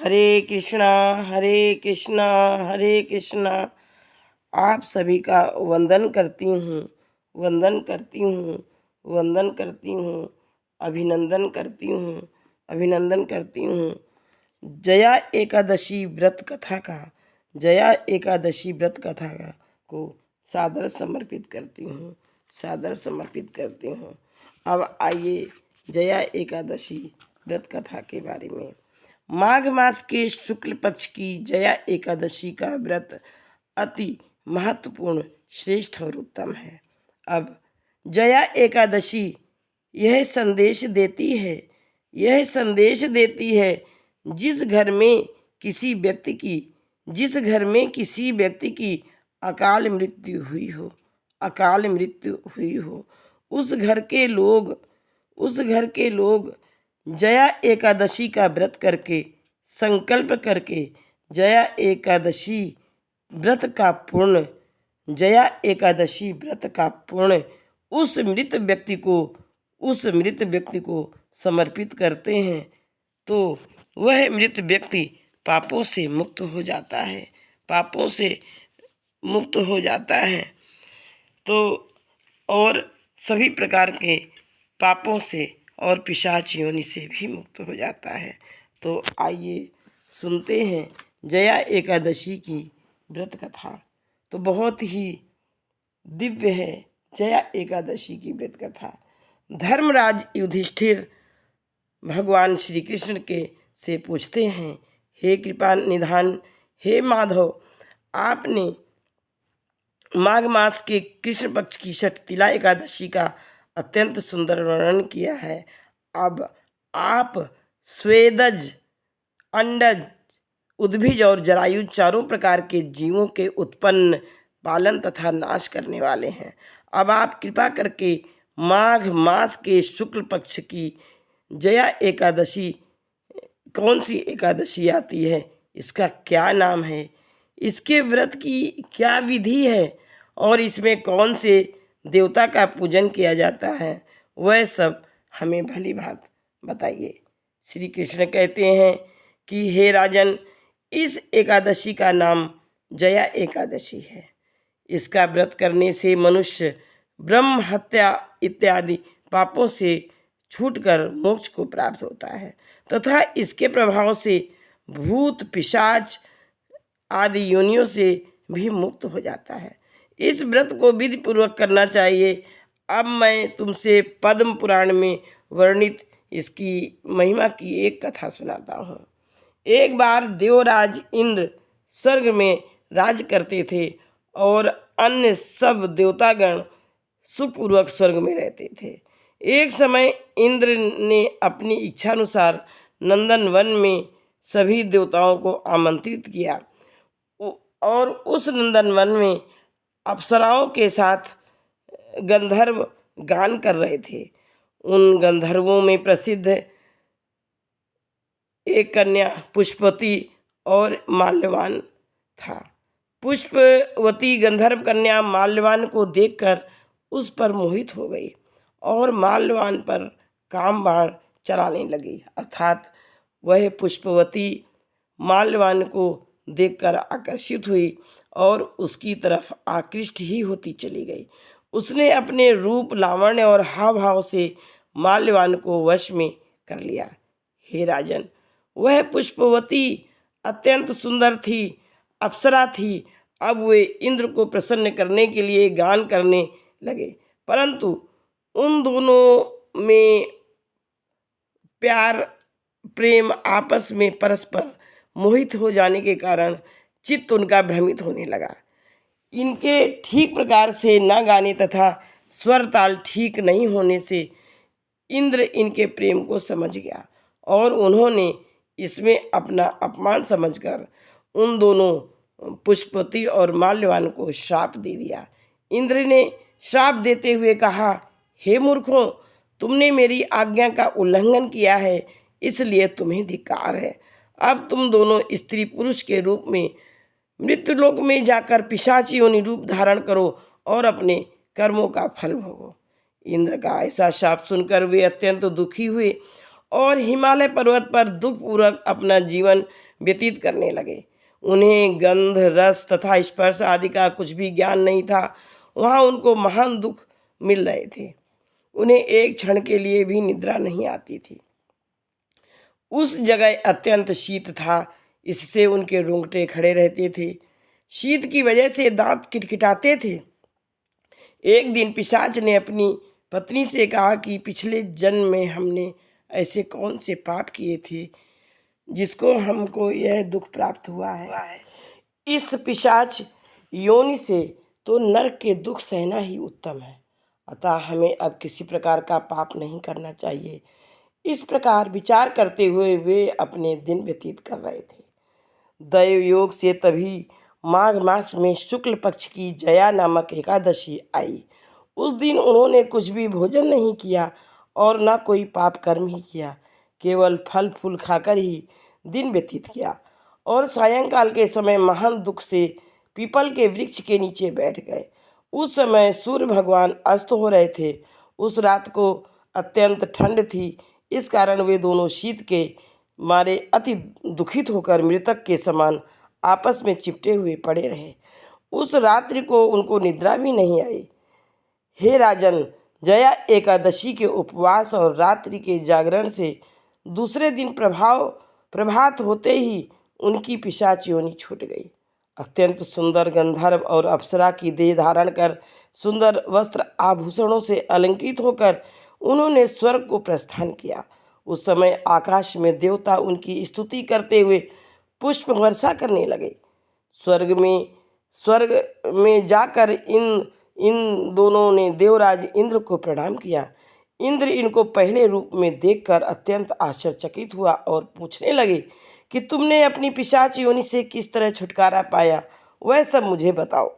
हरे कृष्णा हरे कृष्णा हरे कृष्णा। आप सभी का वंदन करती हूँ, वंदन करती हूँ, वंदन करती हूँ, अभिनंदन करती हूँ, अभिनंदन करती हूँ। जया एकादशी व्रत कथा का, जया एकादशी व्रत कथा का को सादर समर्पित करती हूँ, सादर समर्पित करती हूँ। अब आइए जया एकादशी व्रत कथा के बारे में। माघ मास के शुक्ल पक्ष की जया एकादशी का व्रत अति महत्वपूर्ण, श्रेष्ठ और उत्तम है। अब जया एकादशी यह संदेश देती है, यह संदेश देती है जिस घर में किसी व्यक्ति की, जिस घर में किसी व्यक्ति की अकाल मृत्यु हुई हो, अकाल मृत्यु हुई हो, उस घर के लोग, उस घर के लोग जया एकादशी का व्रत करके, संकल्प करके जया एकादशी व्रत का पुण्य, जया एकादशी व्रत का पुण्य उस मृत व्यक्ति को, उस मृत व्यक्ति को समर्पित करते हैं तो वह मृत व्यक्ति पापों से मुक्त हो जाता है, पापों से मुक्त हो जाता है। तो और सभी प्रकार के पापों से और पिशाच योनि से भी मुक्त हो जाता है। तो आइए सुनते हैं जया एकादशी की व्रत कथा। तो बहुत ही दिव्य है जया एकादशी की व्रत कथा। धर्मराज युधिष्ठिर भगवान श्री कृष्ण के से पूछते हैं, हे कृपा निधान, हे माधव, आपने माघ मास के कृष्ण पक्ष की षटतिला एकादशी का अत्यंत सुंदर वर्णन किया है। अब आप स्वेदज, अंडज, उद्भिज और जरायु चारों प्रकार के जीवों के उत्पन्न, पालन तथा नाश करने वाले हैं। अब आप कृपा करके माघ मास के शुक्ल पक्ष की जया एकादशी, कौन सी एकादशी आती है, इसका क्या नाम है, इसके व्रत की क्या विधि है और इसमें कौन से देवता का पूजन किया जाता है, वह सब हमें भली भांति बताइए। श्री कृष्ण कहते हैं कि हे राजन, इस एकादशी का नाम जया एकादशी है। इसका व्रत करने से मनुष्य ब्रह्म हत्या इत्यादि पापों से छूटकर मोक्ष को प्राप्त होता है तथा इसके प्रभाव से भूत पिशाच आदि योनियों से भी मुक्त हो जाता है। इस व्रत को विधि पूर्वक करना चाहिए। अब मैं तुमसे पद्म पुराण में वर्णित इसकी महिमा की एक कथा सुनाता हूँ। एक बार देवराज इंद्र स्वर्ग में राज करते थे और अन्य सब देवतागण सुखपूर्वक स्वर्ग में रहते थे। एक समय इंद्र ने अपनी इच्छानुसार नंदन वन में सभी देवताओं को आमंत्रित किया और उस नंदन वन में अप्सराओं के साथ गंधर्व गान कर रहे थे। उन गंधर्वों में प्रसिद्ध एक कन्या पुष्पवती और माल्यवान था। पुष्पवती गंधर्व कन्या माल्यवान को देखकर उस पर मोहित हो गई और माल्यवान पर काम बाण चलाने लगी, अर्थात वह पुष्पवती माल्यवान को देखकर आकर्षित हुई और उसकी तरफ आकृष्ट ही होती चली गई। उसने अपने रूप, लावण्य और हाव भाव से माल्यवान को वश में कर लिया। हे राजन, वह पुष्पवती अत्यंत सुंदर थी, अप्सरा थी। अब वे इंद्र को प्रसन्न करने के लिए गान करने लगे, परंतु उन दोनों में प्यार, प्रेम, आपस में परस्पर मोहित हो जाने के कारण चित्त उनका भ्रमित होने लगा। इनके ठीक प्रकार से न गाने तथा स्वर ताल ठीक नहीं होने से इंद्र इनके प्रेम को समझ गया और उन्होंने इसमें अपना अपमान समझकर उन दोनों पुष्पवती और माल्यवान को श्राप दे दिया। इंद्र ने श्राप देते हुए कहा, हे मूर्खों, तुमने मेरी आज्ञा का उल्लंघन किया है, इसलिए तुम्हें धिक्कार है। अब तुम दोनों स्त्री पुरुष के रूप में मृत्युलोक में जाकर पिशाची योनि रूप धारण करो और अपने कर्मों का फल भोगो। इंद्र का ऐसा शाप सुनकर वे अत्यंत दुखी हुए और हिमालय पर्वत पर दुखपूर्वक अपना जीवन व्यतीत करने लगे। उन्हें गंध, रस तथा स्पर्श आदि का कुछ भी ज्ञान नहीं था। वहाँ उनको महान दुख मिल रहे थे। उन्हें एक क्षण के लिए भी निद्रा नहीं आती थी। उस जगह अत्यंत शीत था, इससे उनके रोंगटे खड़े रहते थे। शीत की वजह से दांत किटकिटाते थे। एक दिन पिशाच ने अपनी पत्नी से कहा कि पिछले जन्म में हमने ऐसे कौन से पाप किए थे जिसको हमको यह दुख प्राप्त हुआ है। इस पिशाच योनि से तो नरक के दुख सहना ही उत्तम है, अतः हमें अब किसी प्रकार का पाप नहीं करना चाहिए। इस प्रकार विचार करते हुए वे अपने दिन व्यतीत कर रहे थे। दैव योग से तभी माघ मास में शुक्ल पक्ष की जया नामक एकादशी आई। उस दिन उन्होंने कुछ भी भोजन नहीं किया और न कोई पाप कर्म ही किया, केवल फल फूल खाकर ही दिन व्यतीत किया और सायंकाल के समय महान दुख से पीपल के वृक्ष के नीचे बैठ गए। उस समय सूर्य भगवान अस्त हो रहे थे। उस रात को अत्यंत ठंड थी, इस कारण वे दोनों शीत के मारे अति दुखित होकर मृतक के समान आपस में चिपटे हुए पड़े रहे। उस रात्रि को उनको निद्रा भी नहीं आई। हे राजन, जया एकादशी के उपवास और रात्रि के जागरण से दूसरे दिन प्रभात होते ही उनकी पिशाच योनि छूट गई। अत्यंत सुंदर गंधर्व और अप्सरा की देह धारण कर सुंदर वस्त्र आभूषणों से अलंकृत होकर उन्होंने स्वर्ग को प्रस्थान किया। उस समय आकाश में देवता उनकी स्तुति करते हुए पुष्प वर्षा करने लगे। स्वर्ग में जाकर इन दोनों ने देवराज इंद्र को प्रणाम किया। इंद्र इनको पहले रूप में देखकर अत्यंत आश्चर्यचकित हुआ और पूछने लगे कि तुमने अपनी पिशाच योनि से किस तरह छुटकारा पाया, वह सब मुझे बताओ।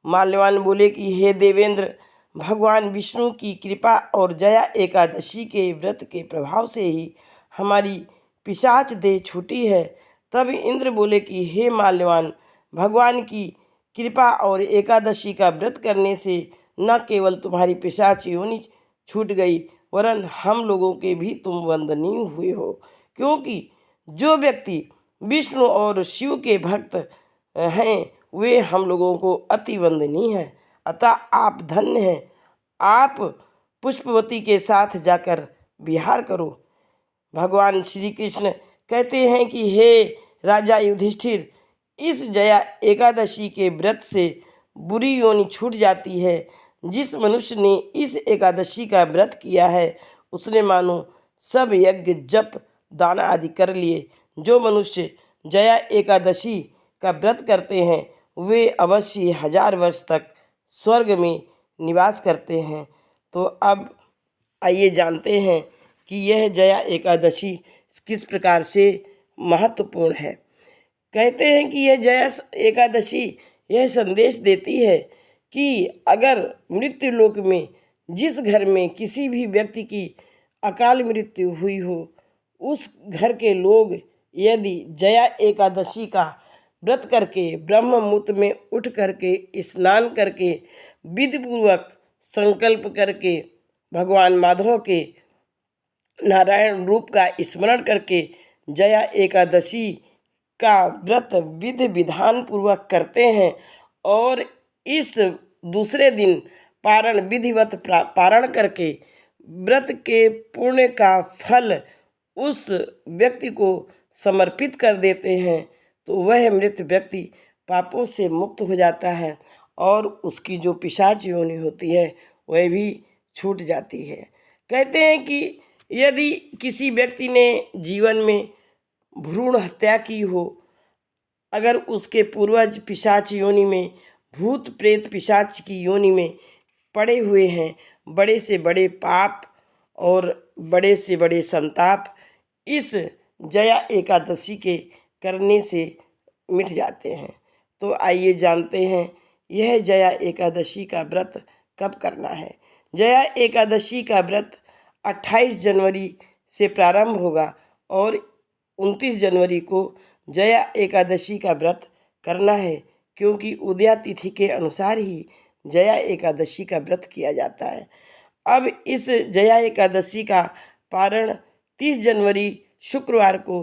माल्यवान बोले कि हे देवेंद्र, भगवान विष्णु की कृपा और जया एकादशी के व्रत के प्रभाव से ही हमारी पिशाच देह छूटी है। तब इंद्र बोले कि हे माल्यवान, भगवान की कृपा और एकादशी का व्रत करने से न केवल तुम्हारी पिशाच योनि छूट गई, वरन हम लोगों के भी तुम वंदनीय हुए हो, क्योंकि जो व्यक्ति विष्णु और शिव के भक्त हैं वे हम लोगों को अति वंदनीय हैं। अतः आप धन्य हैं। आप पुष्पवती के साथ जाकर विहार करो। भगवान श्री कृष्ण कहते हैं कि हे राजा युधिष्ठिर, इस जया एकादशी के व्रत से बुरी योनि छूट जाती है। जिस मनुष्य ने इस एकादशी का व्रत किया है उसने मानो सब यज्ञ जप दाना आदि कर लिए। जो मनुष्य जया एकादशी का व्रत करते हैं वे अवश्य 1000 वर्ष तक स्वर्ग में निवास करते हैं। तो अब आइए जानते हैं कि यह जया एकादशी किस प्रकार से महत्वपूर्ण है। कहते हैं कि यह जया एकादशी यह संदेश देती है कि अगर मृत्यु लोक में जिस घर में किसी भी व्यक्ति की अकाल मृत्यु हुई हो, उस घर के लोग यदि जया एकादशी का व्रत करके ब्रह्म मुहूर्त में उठ करके स्नान करके विधिपूर्वक संकल्प करके भगवान माधव के नारायण रूप का स्मरण करके जया एकादशी का व्रत विधि विधान पूर्वक करते हैं और इस दूसरे दिन पारण विधिवत पारण करके व्रत के पुण्य का फल उस व्यक्ति को समर्पित कर देते हैं, तो वह मृत व्यक्ति पापों से मुक्त हो जाता है और उसकी जो पिशाच योनि होती है वह भी छूट जाती है। कहते हैं कि यदि किसी व्यक्ति ने जीवन में भ्रूण हत्या की हो, अगर उसके पूर्वज पिशाच योनि में भूत प्रेत पिशाच की योनि में पड़े हुए हैं, बड़े से बड़े पाप और बड़े से बड़े संताप इस जया एकादशी के करने से मिट जाते हैं। तो आइए जानते हैं यह जया एकादशी का व्रत कब करना है। जया एकादशी का व्रत 28 जनवरी से प्रारंभ होगा और 29 जनवरी को जया एकादशी का व्रत करना है, क्योंकि उदया तिथि के अनुसार ही जया एकादशी का व्रत किया जाता है। अब इस जया एकादशी का पारण 30 जनवरी शुक्रवार को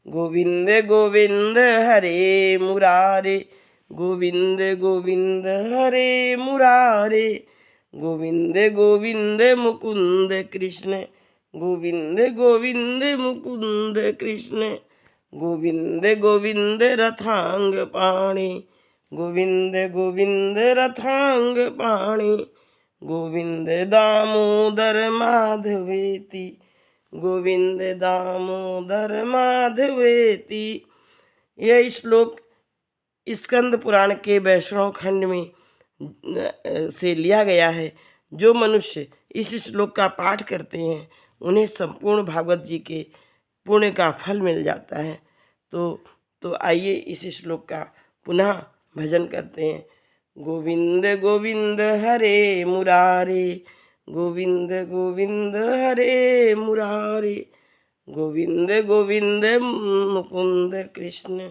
गोविंद गोविंद हरे मुरारे, गोविंद गोविंद हरे मुरारे, गोविंद गोविंद मुकुंद कृष्ण, गोविंद गोविंद मुकुंद कृष्ण, गोविंद गोविंद रथांग पाणी, गोविंद गोविंद रथांग पाणी, गोविंद दामोदर माधवेति, गोविंद दामोदर माधवेति। यह श्लोक स्कंद पुराण के वैष्णव खंड में से लिया गया है। जो मनुष्य इस श्लोक का पाठ करते हैं उन्हें संपूर्ण भागवत जी के पुण्य का फल मिल जाता है। तो आइए इस श्लोक का पुनः भजन करते हैं। गोविंद गोविंद हरे मुरारे, गोविंद गोविंद हरे मुरारे, गोविंद गोविंद मुकुंद कृष्ण,